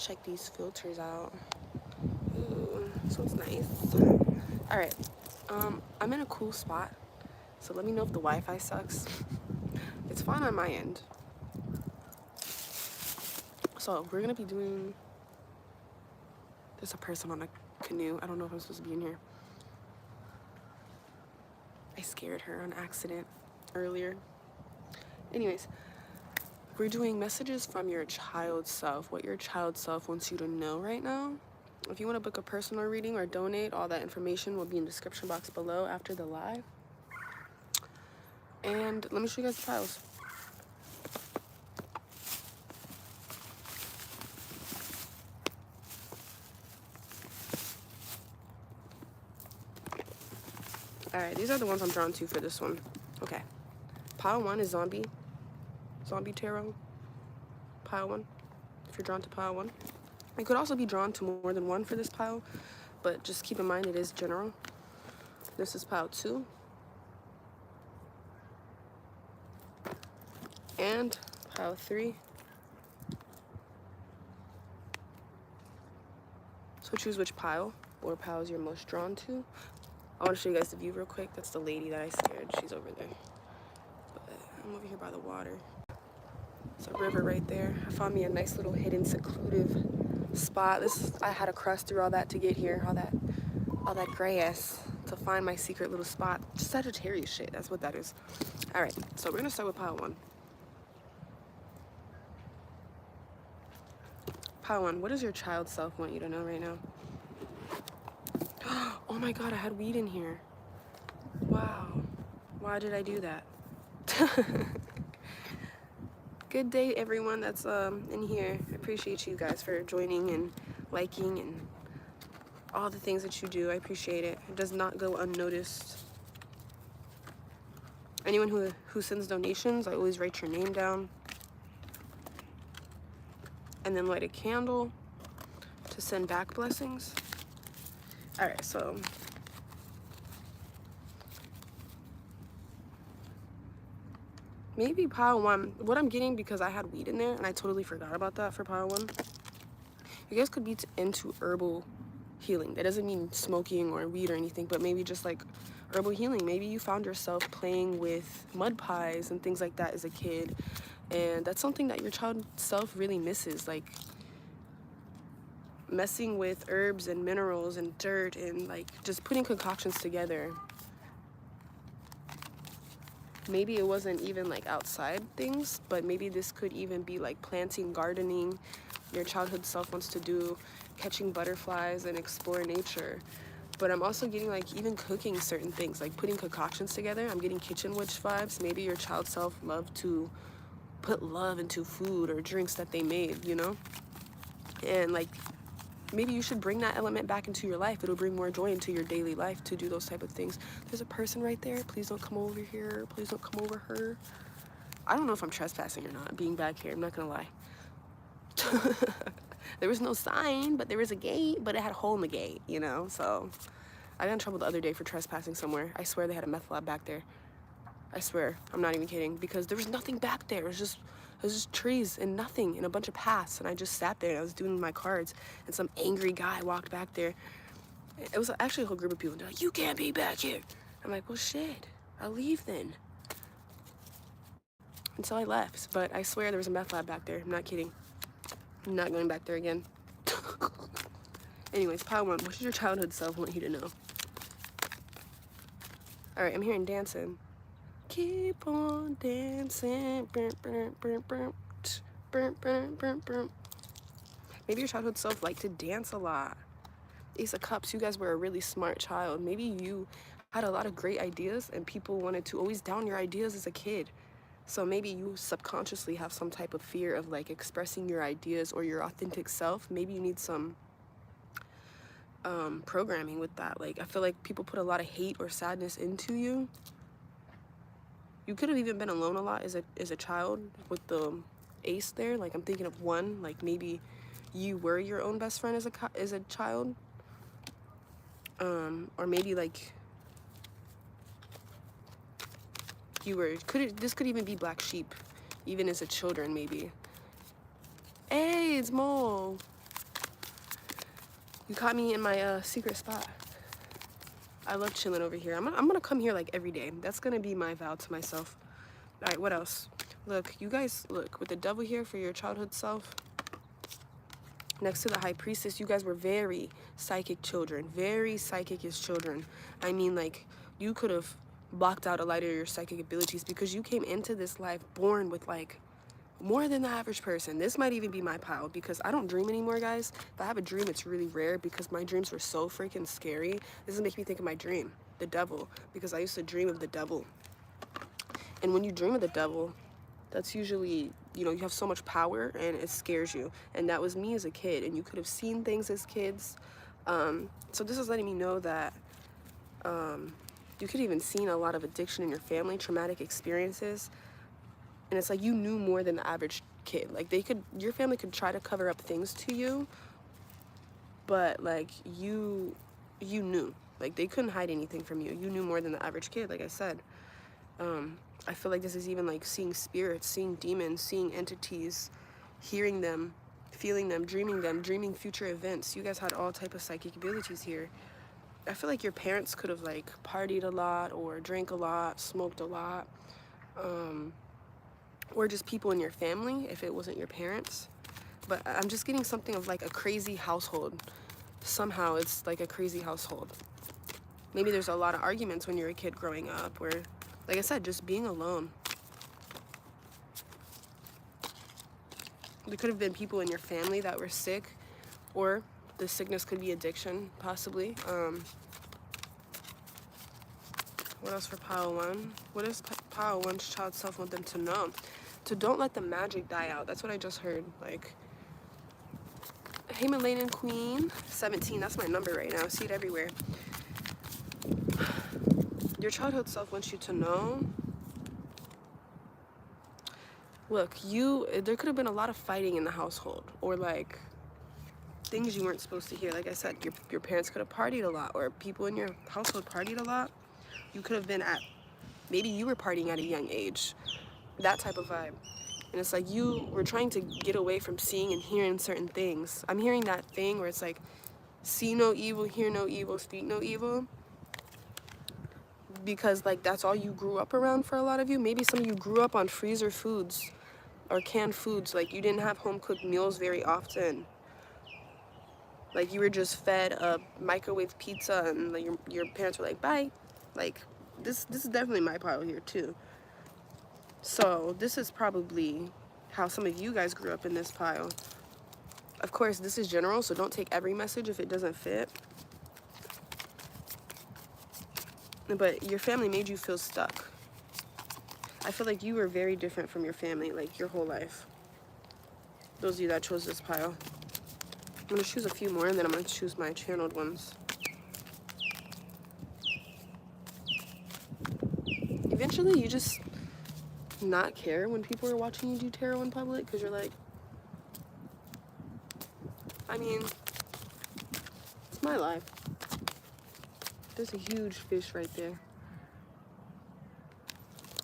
check these filters out. Ooh, so it's nice. All right, I'm in a cool spot, so let me know if the Wi-Fi sucks. It's fine on my end. So we're gonna be doing, there's a person on a canoe. I don't know if I'm supposed to be in here. I scared her on accident earlier. Anyways, we're doing messages from your child self, what your child self wants you to know right now. If you want to book a personal reading or donate, all that information will be in the description box below after the live. And let me show you guys the piles. All right, these are the ones I'm drawn to for this one. Okay, pile 1 is zombie tarot. Pile 1, if you're drawn to pile 1. You could also be drawn to more than one for this pile, but just keep in mind it is general. This is pile 2. And pile 3. So choose which pile or piles you're most drawn to. I want to show you guys the view real quick. That's the lady that I scared. She's over there. But I'm over here by the water. It's a river right there. I found me a nice little hidden, secluded spot. I had to cross through all that to get here. All that grass to find my secret little spot. Sagittarius shit. That's what that is. All right. So we're gonna start with pile 1. Pile 1. What does your child self want you to know right now? Oh my God, I had weed in here. Wow. Why did I do that? Good day, everyone that's in here. I appreciate you guys for joining and liking and all the things that you do. I appreciate it. It does not go unnoticed. Anyone who sends donations, I always write your name down. And then light a candle to send back blessings. All right, so maybe pile 1, what I'm getting, because I had weed in there and I totally forgot about that for pile 1. You guys could be into herbal healing. That doesn't mean smoking or weed or anything, but maybe just like herbal healing. Maybe you found yourself playing with mud pies and things like that as a kid, and that's something that your child self really misses, like messing with herbs and minerals and dirt and like just putting concoctions together. Maybe it wasn't even like outside things, but maybe this could even be like planting, gardening. Your childhood self wants to do catching butterflies and explore nature. But I'm also getting like even cooking certain things, like putting concoctions together. I'm getting kitchen witch vibes. Maybe your child self loved to put love into food or drinks that they made, you know? And like maybe you should bring that element back into your life. It'll bring more joy into your daily life to do those type of things. There's a person right there. Please don't come over here. Please don't come over her. I don't know if I'm trespassing or not, being back here. I'm not gonna lie. There was no sign, but there was a gate, but it had a hole in the gate, you know? So I got in trouble the other day for trespassing somewhere. I swear they had a meth lab back there. I swear, I'm not even kidding, because there was nothing back there. It was just trees and nothing and a bunch of paths, and I just sat there and I was doing my cards, and some angry guy walked back there. It was actually a whole group of people. They're like, "You can't be back here." I'm like, "Well, shit, I'll leave then." And so I left, but I swear there was a meth lab back there. I'm not kidding. I'm not going back there again. Anyways, pile 1, what does your childhood self want you to know? All right, I'm hearing dancing. Keep on dancing. Maybe your childhood self liked to dance a lot. Ace of Cups, you guys were a really smart child. Maybe you had a lot of great ideas and people wanted to always down your ideas as a kid. So maybe you subconsciously have some type of fear of like expressing your ideas or your authentic self. Maybe you need some programming with that. Like I feel like people put a lot of hate or sadness into you. You could have even been alone a lot as a child with the ace there. Like I'm thinking of 1, like maybe you were your own best friend as a child. Or maybe like you were, this could even be black sheep, even as a children maybe. Hey, it's Mo. You caught me in my secret spot. I love chilling over here. I'm gonna come here like every day. That's gonna be my vow to myself. All right, what else? Look, you guys, look, with the devil here for your childhood self, next to the high priestess, you guys were very psychic children, very psychic as children. I mean, like, you could have blocked out a lot of your psychic abilities because you came into this life born with, like, more than the average person. This might even be my pile because I don't dream anymore, guys. If I have a dream, it's really rare because my dreams were so freaking scary. This is making me think of my dream, the devil, because I used to dream of the devil. And when you dream of the devil, that's usually, you know, you have so much power and it scares you. And that was me as a kid. And you could have seen things as kids. So this is letting me know that you could even seen a lot of addiction in your family, traumatic experiences. And it's like you knew more than the average kid. Like your family could try to cover up things to you, but like you knew. Like they couldn't hide anything from you. You knew more than the average kid, like I said. I feel like this is even like seeing spirits, seeing demons, seeing entities, hearing them, feeling them, dreaming future events. You guys had all type of psychic abilities here. I feel like your parents could have like partied a lot or drank a lot, smoked a lot, or just people in your family if it wasn't your parents. But I'm just getting something of like a crazy household. Somehow it's like a crazy household. Maybe there's a lot of arguments when you're a kid growing up, or like I said, just being alone. There could have been people in your family that were sick, or the sickness could be addiction, possibly. What else for pile one? What does pile one's child self want them to know? To don't let the magic die out. That's what I just heard. Like, Himalayan Queen, 17. That's my number right now. I see it everywhere. Your childhood self wants you to know. Look, there could have been a lot of fighting in the household, or like things you weren't supposed to hear. Like I said, your parents could have partied a lot, or people in your household partied a lot. You could have been maybe you were partying at a young age, that type of vibe. And it's like you were trying to get away from seeing and hearing certain things. I'm hearing that thing where it's like, see no evil, hear no evil, speak no evil. Because like that's all you grew up around for a lot of you. Maybe some of you grew up on freezer foods or canned foods. Like you didn't have home cooked meals very often. Like you were just fed a microwave pizza and like your parents were like, bye. Like this is definitely my pile here too. So this is probably how some of you guys grew up in this pile. Of course, this is general, so don't take every message if it doesn't fit. But your family made you feel stuck. I feel like you were very different from your family, like your whole life. Those of you that chose this pile. I'm gonna choose a few more and then I'm gonna choose my channeled ones. Eventually, you just not care when people are watching you do tarot in public because you're like, I mean, it's my life. There's a huge fish right there.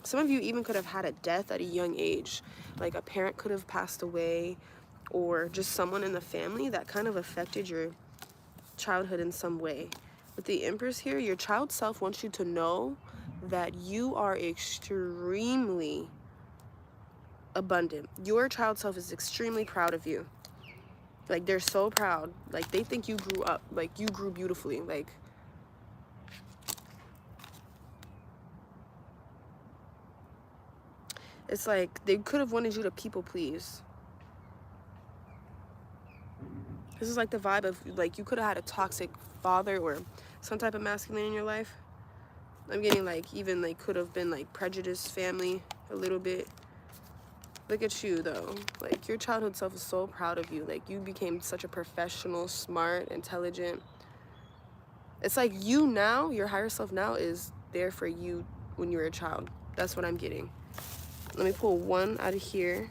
Some of you even could have had a death at a young age. Like a parent could have passed away, or just someone in the family that kind of affected your childhood in some way. With the Empress here, your child self wants you to know that you are extremely abundant. Your child self is extremely proud of you. Like they're so proud. Like they think you grew up, like you grew beautifully. Like it's like they could have wanted you to people please. This is like the vibe of like you could have had a toxic father or some type of masculine in your life. I'm getting like even like could have been like prejudiced family a little bit. Look at you though. Like your childhood self is so proud of you. Like you became such a professional, smart, intelligent. It's like you now, your higher self now is there for you when you were a child. That's what I'm getting. Let me pull one out of here.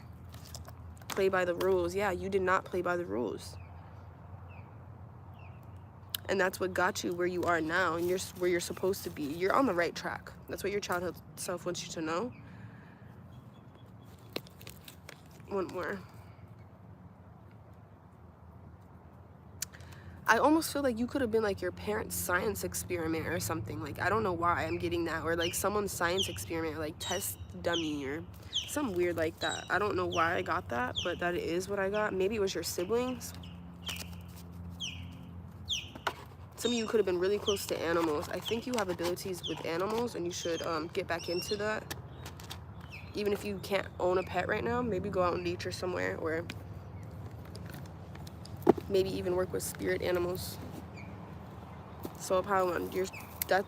Play by the rules. Yeah, you did not play by the rules. And that's what got you where you are now and where you're supposed to be. You're on the right track. That's what your childhood self wants you to know. One more. I almost feel like you could have been like your parents' science experiment or something. Like, I don't know why I'm getting that. Or like someone's science experiment, like test dummy or something weird like that. I don't know why I got that, but that is what I got. Maybe it was your siblings. Some of you could have been really close to animals. I think you have abilities with animals and you should get back into that. Even if you can't own a pet right now, maybe go out in nature somewhere, or maybe even work with spirit animals. So pile one,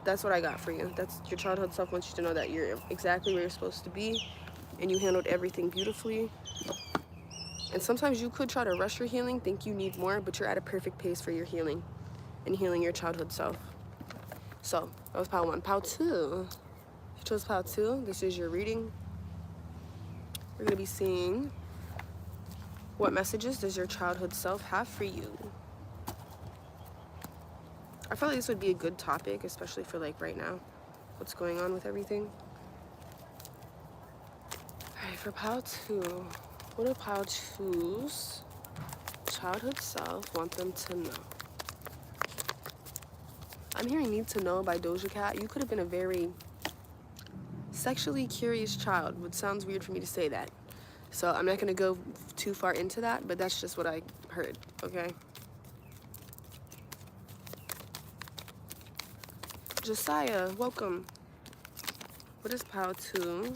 that's what I got for you. That's your childhood self wants you to know that you're exactly where you're supposed to be and you handled everything beautifully. And sometimes you could try to rush your healing, think you need more, but you're at a perfect pace for your healing and healing your childhood self. So that was pile one. Pile two. If you chose pile two, this is your reading. We're gonna be seeing what messages does your childhood self have for you. I feel like this would be a good topic, especially for like right now, what's going on with everything. All right, for pile two, what do pile two's childhood self want them to know? I'm hearing Need to Know by Doja Cat. You could have been a very sexually curious child, which sounds weird for me to say that. So I'm not gonna go too far into that, but that's just what I heard, okay? Josiah, welcome. What is pile two?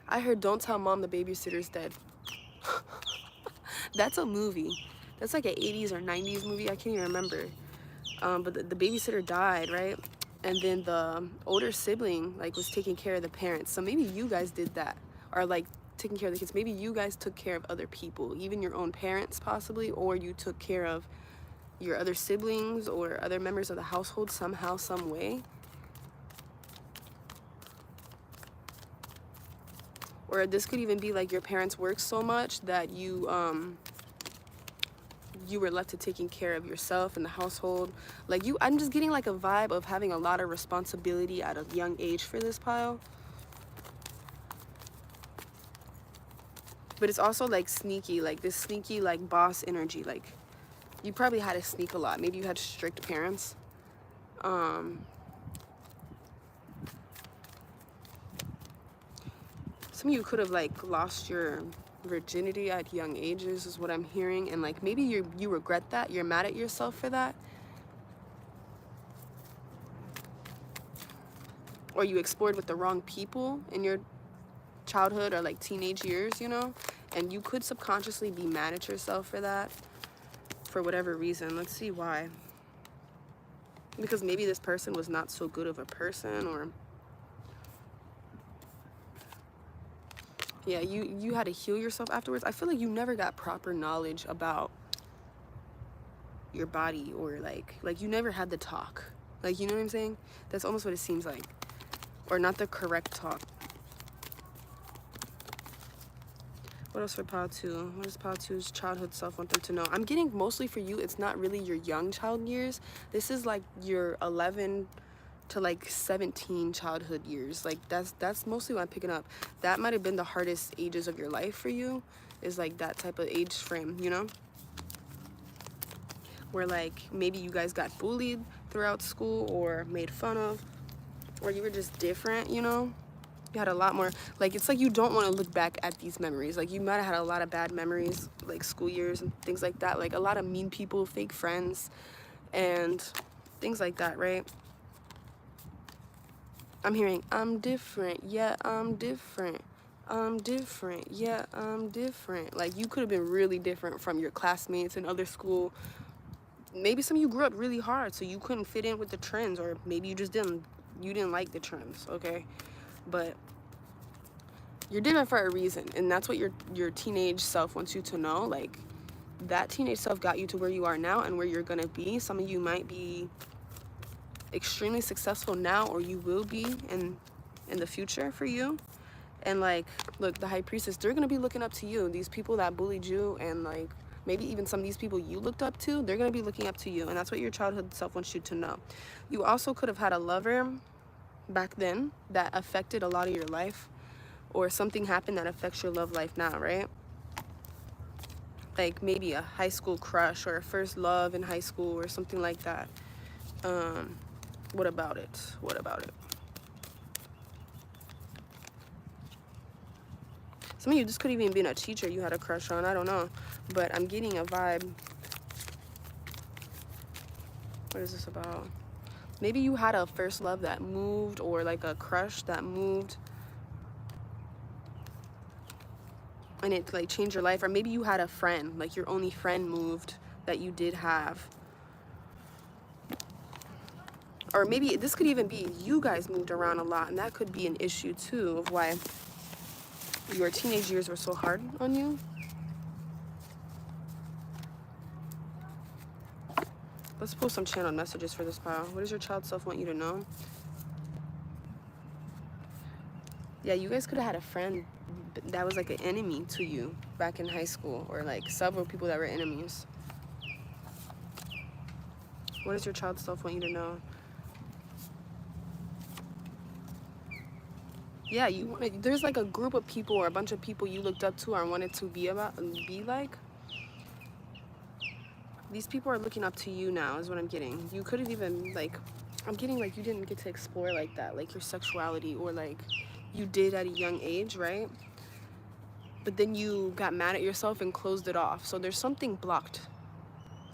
I heard Don't Tell Mom the Babysitter's Dead. That's a movie. That's like an 80s or 90s movie. I can't even remember. But the babysitter died, right? And then the older sibling like was taking care of the parents. So maybe you guys did that, or like taking care of the kids. Maybe you guys took care of other people, even your own parents possibly, or you took care of your other siblings or other members of the household somehow, some way. Or this could even be like your parents worked so much that you were left to taking care of yourself and the household. Like I'm just getting like a vibe of having a lot of responsibility at a young age for this pile. But it's also like sneaky, like this sneaky like boss energy. Like you probably had to sneak a lot. Maybe you had strict parents. Some of you could have like lost your virginity at young ages is what I'm hearing, and like maybe you regret that, you're mad at yourself for that, or you explored with the wrong people in your childhood or like teenage years, you know, and you could subconsciously be mad at yourself for that for whatever reason. Let's see why. Because maybe this person was not so good of a person, or yeah, you had to heal yourself afterwards. I feel like you never got proper knowledge about your body, or like you never had the talk. Like, you know what I'm saying? That's almost what it seems like. Or not the correct talk. What else for pile two? What does pile two's childhood self want them to know? I'm getting mostly for you, it's not really your young child years. This is like your 11 to like 17 childhood years. Like that's mostly what I'm picking up. That might have been the hardest ages of your life for you, is like that type of age frame, you know, where like maybe you guys got bullied throughout school or made fun of, or you were just different, you know. You had a lot more, like, it's like you don't want to look back at these memories. Like, you might have had a lot of bad memories, like school years and things like that, like a lot of mean people, fake friends, and things like that, right? I'm hearing, I'm different, yeah, I'm different. I'm different, yeah, I'm different. Like, you could have been really different from your classmates in other school. Maybe some of you grew up really hard, so you couldn't fit in with the trends, or maybe you just didn't like the trends, okay? But you're different for a reason, and that's what your teenage self wants you to know. Like, that teenage self got you to where you are now and where you're gonna be. Some of you might be extremely successful now, or you will be in the future for you. And like, look, the high priestess, they're gonna be looking up to you. These people that bullied you, and like maybe even some of these people you looked up to, they're gonna be looking up to you, and that's what your childhood self wants you to know. You also could have had a lover back then that affected a lot of your life, or something happened that affects your love life now, right? like maybe a high school crush or a first love in high school or something like that. What about it? What about it? Some of you, this could even be a teacher you had a crush on. I don't know. But I'm getting a vibe. What is this about? Maybe you had a first love that moved, or like a crush that moved, and it like changed your life. Or maybe you had a friend, like your only friend moved that you did have. Or maybe this could even be you guys moved around a lot, and that could be an issue too of why your teenage years were so hard on you. Let's pull some channeled messages for this pile. What does your child self want you to know? Yeah, you guys could have had a friend that was like an enemy to you back in high school, or like several people that were enemies. What does your child self want you to know? Yeah, there's like a group of people or a bunch of people you looked up to or wanted to be like. These people are looking up to you now is what I'm getting. You could have even like, I'm getting like you didn't get to explore like that, like your sexuality, or like you did at a young age, right? But then you got mad at yourself and closed it off. So there's something blocked,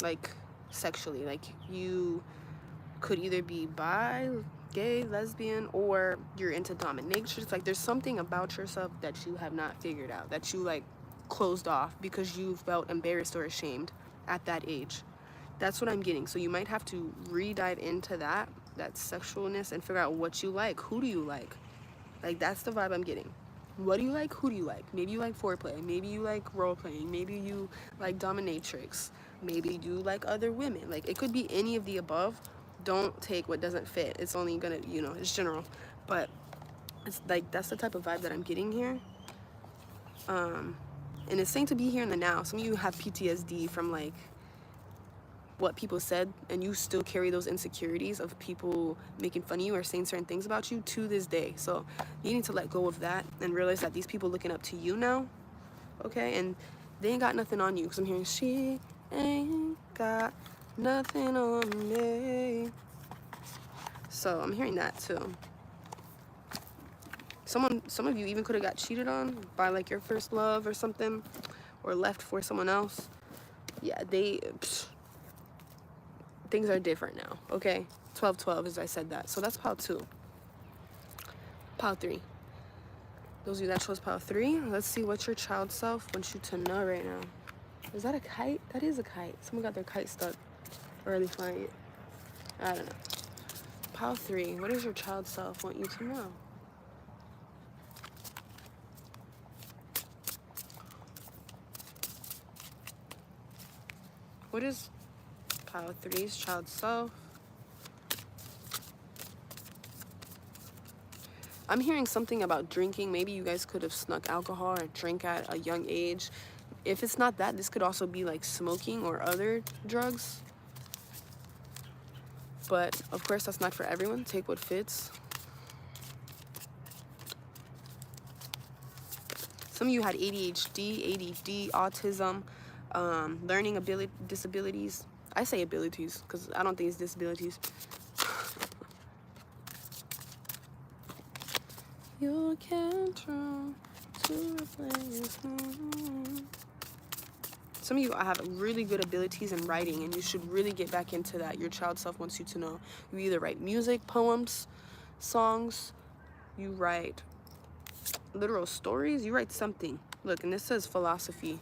like sexually. Like you could either be bi, gay, lesbian, or you're into dominatrix. Like there's something about yourself that you have not figured out, that you like closed off because you felt embarrassed or ashamed at that age. That's what I'm getting. So you might have to re-dive into that sexualness and figure out what you like. Who do you like? Like that's the vibe I'm getting. What do you like? Who do you like? Maybe you like foreplay. Maybe you like role playing. Maybe you like dominatrix. Maybe you like other women. Like it could be any of the above. Don't take what doesn't fit. It's only gonna, you know, it's general. But it's like that's the type of vibe that I'm getting here. And it's saying to be here in the now. Some of you have PTSD from like what people said, and you still carry those insecurities of people making fun of you or saying certain things about you to this day. So you need to let go of that and realize that these people looking up to you now, okay? And they ain't got nothing on you, because I'm hearing she ain't got nothing on me. So I'm hearing that too. Some of you even could have got cheated on by like your first love or something, or left for someone else. Yeah, things are different now, okay? 12-12, as I said that. So that's pile 2. Pile 3. Those of you that chose pile 3, let's see what your child self wants you to know right now. Is that a kite? That is a kite. Someone got their kite stuck. Or are they flying it? I don't know. Pile 3, what does your child self want you to know? What is pile 3's child self? I'm hearing something about drinking. Maybe you guys could have snuck alcohol or drink at a young age. If it's not that, this could also be like smoking or other drugs. But of course, that's not for everyone. Take what fits. Some of you had ADHD, ADD, autism, learning disabilities. I say abilities because I don't think it's disabilities. You can't try to replace me. Some of you have really good abilities in writing, and you should really get back into that. Your child self wants you to know. You either write music, poems, songs, you write literal stories, you write something. Look, and this says philosophy.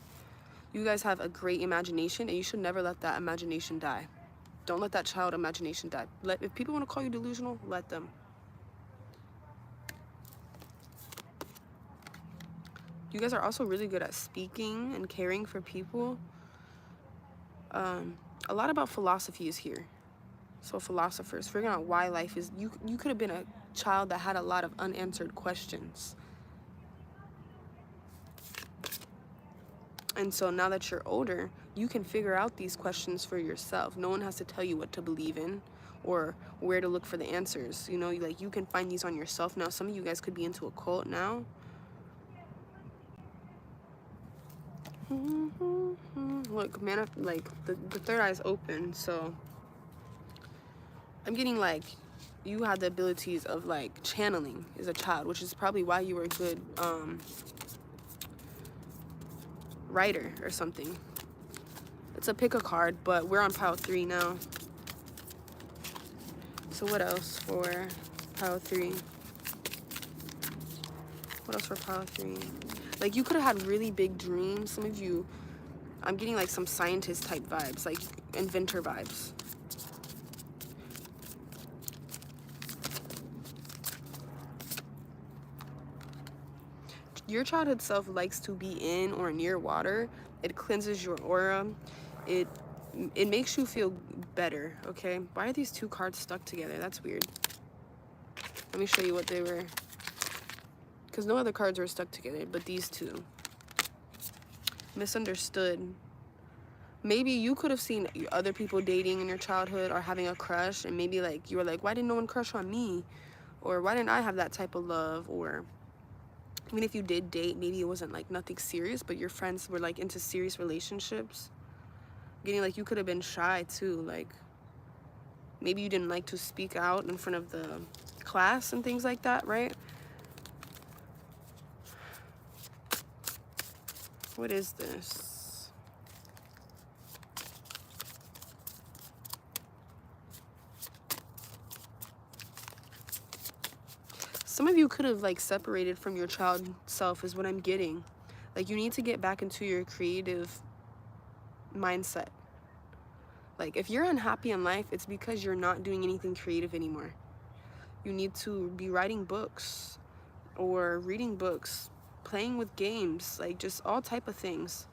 You guys have a great imagination, and you should never let that imagination die. Don't let that child imagination die. If people want to call you delusional, let them. You guys are also really good at speaking and caring for people. A lot about philosophy is here. So philosophers, figuring out why life is, you could have been a child that had a lot of unanswered questions. And so now that you're older, you can figure out these questions for yourself. No one has to tell you what to believe in or where to look for the answers. You know, like you can find these on yourself now. Some of you guys could be into a cult now. Look, man, like the third eye is open, so I'm getting like you had the abilities of like channeling as a child, which is probably why you were a good writer or something. It's a pick a card, but we're on pile 3 now. So what else for pile 3? What else for pile 3? Like, you could have had really big dreams. Some of you, I'm getting like some scientist type vibes, like inventor vibes. Your childhood self likes to be in or near water. It cleanses your aura. It makes you feel better, okay? Why are these 2 cards stuck together? That's weird. Let me show you what they were. Because no other cards were stuck together, but these 2. Misunderstood. Maybe you could have seen other people dating in your childhood or having a crush, and maybe like you were like, why didn't no one crush on me? Or why didn't I have that type of love? Or even if you did date, maybe it wasn't like nothing serious, but your friends were like into serious relationships. Getting like you could have been shy too, like maybe you didn't like to speak out in front of the class and things like that, right? What is this? Some of you could have like separated from your child self is what I'm getting. Like you need to get back into your creative mindset. Like if you're unhappy in life, it's because you're not doing anything creative anymore. You need to be writing books or reading books, playing with games, like just all type of things.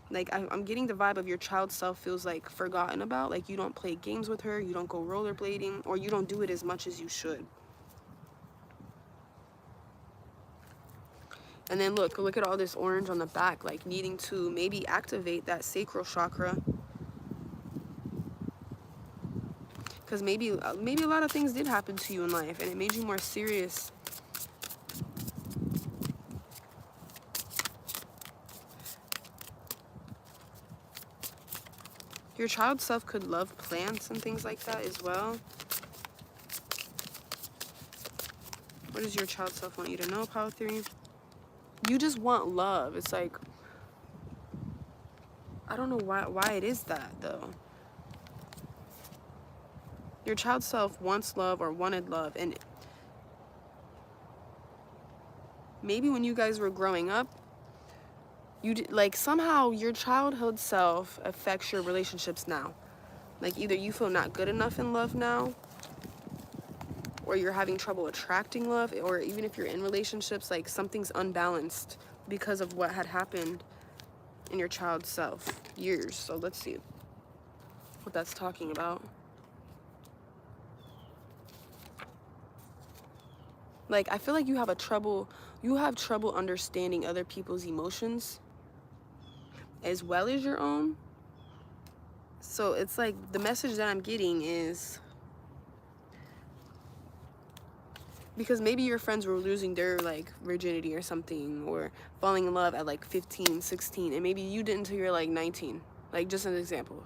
Like I'm getting the vibe of your child self feels like forgotten about. Like you don't play games with her, you don't go rollerblading, or you don't do it as much as you should. And then look at all this orange on the back, like needing to maybe activate that sacral chakra. Because maybe a lot of things did happen to you in life and it made you more serious. Your child self could love plants and things like that as well. What does your child self want you to know, pile 3? You just want love. It's like, I don't know why it is that, though. Your child self wants love or wanted love. And maybe when you guys were growing up, like somehow your childhood self affects your relationships now. Like either you feel not good enough in love now, or you're having trouble attracting love, or even if you're in relationships, like something's unbalanced because of what had happened in your child self years. So let's see what that's talking about. Like I feel like you have trouble understanding other people's emotions as well as your own. So it's like the message that I'm getting is because maybe your friends were losing their like virginity or something, or falling in love at like 15, 16, and maybe you didn't until you're like 19. Like just an example.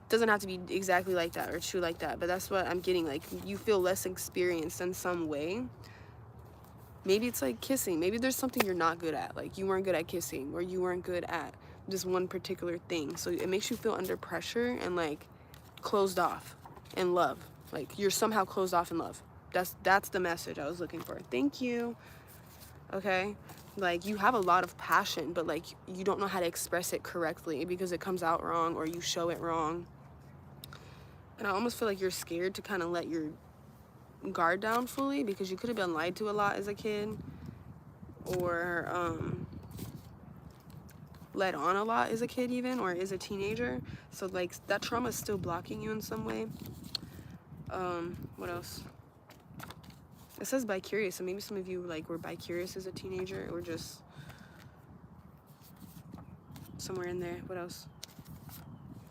Doesn't have to be exactly like that or true like that, but that's what I'm getting. Like you feel less experienced in some way. Maybe it's like kissing. Maybe there's something you're not good at. Like you weren't good at kissing, or you weren't good at just one particular thing. So it makes you feel under pressure and like closed off in love. Like you're somehow closed off in love. That's the message I was looking for. Thank you. Okay? Like you have a lot of passion, but like you don't know how to express it correctly because it comes out wrong or you show it wrong. And I almost feel like you're scared to kind of let your guard down fully because you could have been lied to a lot as a kid, or led on a lot as a kid even, or as a teenager. So like that trauma is still blocking you in some way. What else? It says bi-curious, so maybe some of you like were bi-curious as a teenager, or just somewhere in there. What else?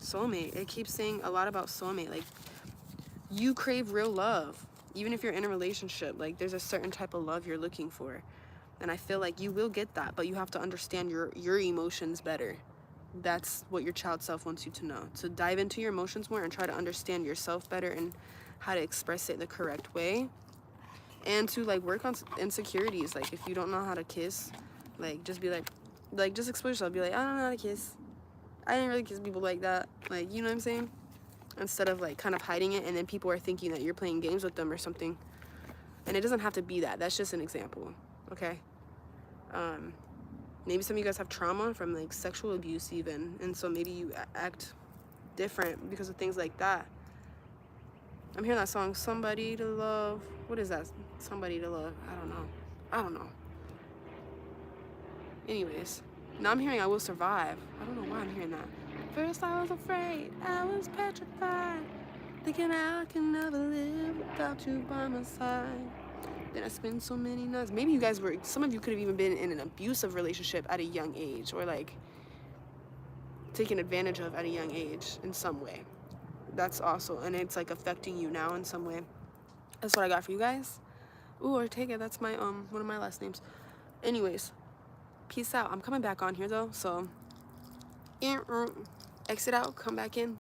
Soulmate. It keeps saying a lot about soulmate. Like you crave real love. Even if you're in a relationship, like there's a certain type of love you're looking for. And I feel like you will get that, but you have to understand your emotions better. That's what your child self wants you to know. To dive into your emotions more and try to understand yourself better and how to express it the correct way. And to like work on insecurities. Like if you don't know how to kiss, like just be like just explore yourself. Be like, I don't know how to kiss. I didn't really kiss people like that. Like, you know what I'm saying? Instead of like kind of hiding it, and then people are thinking that you're playing games with them or something. And it doesn't have to be that. That's just an example. Okay? Maybe some of you guys have trauma from like sexual abuse even, and so maybe you act different because of things like that. I'm hearing that song, Somebody to Love. What is that? Somebody to Love. I don't know. Anyways, now I'm hearing I Will Survive. I don't know why I'm hearing that. First I was afraid, I was petrified, thinking I can never live without you by my side. Then I spent so many nights. Maybe you guys were, some of you could have even been in an abusive relationship at a young age, or like taken advantage of at a young age in some way. That's also, and it's like affecting you now in some way. That's what I got for you guys. Ooh, Ortega, that's my one of my last names. Anyways, peace out. I'm coming back on here though, so exit out, come back in.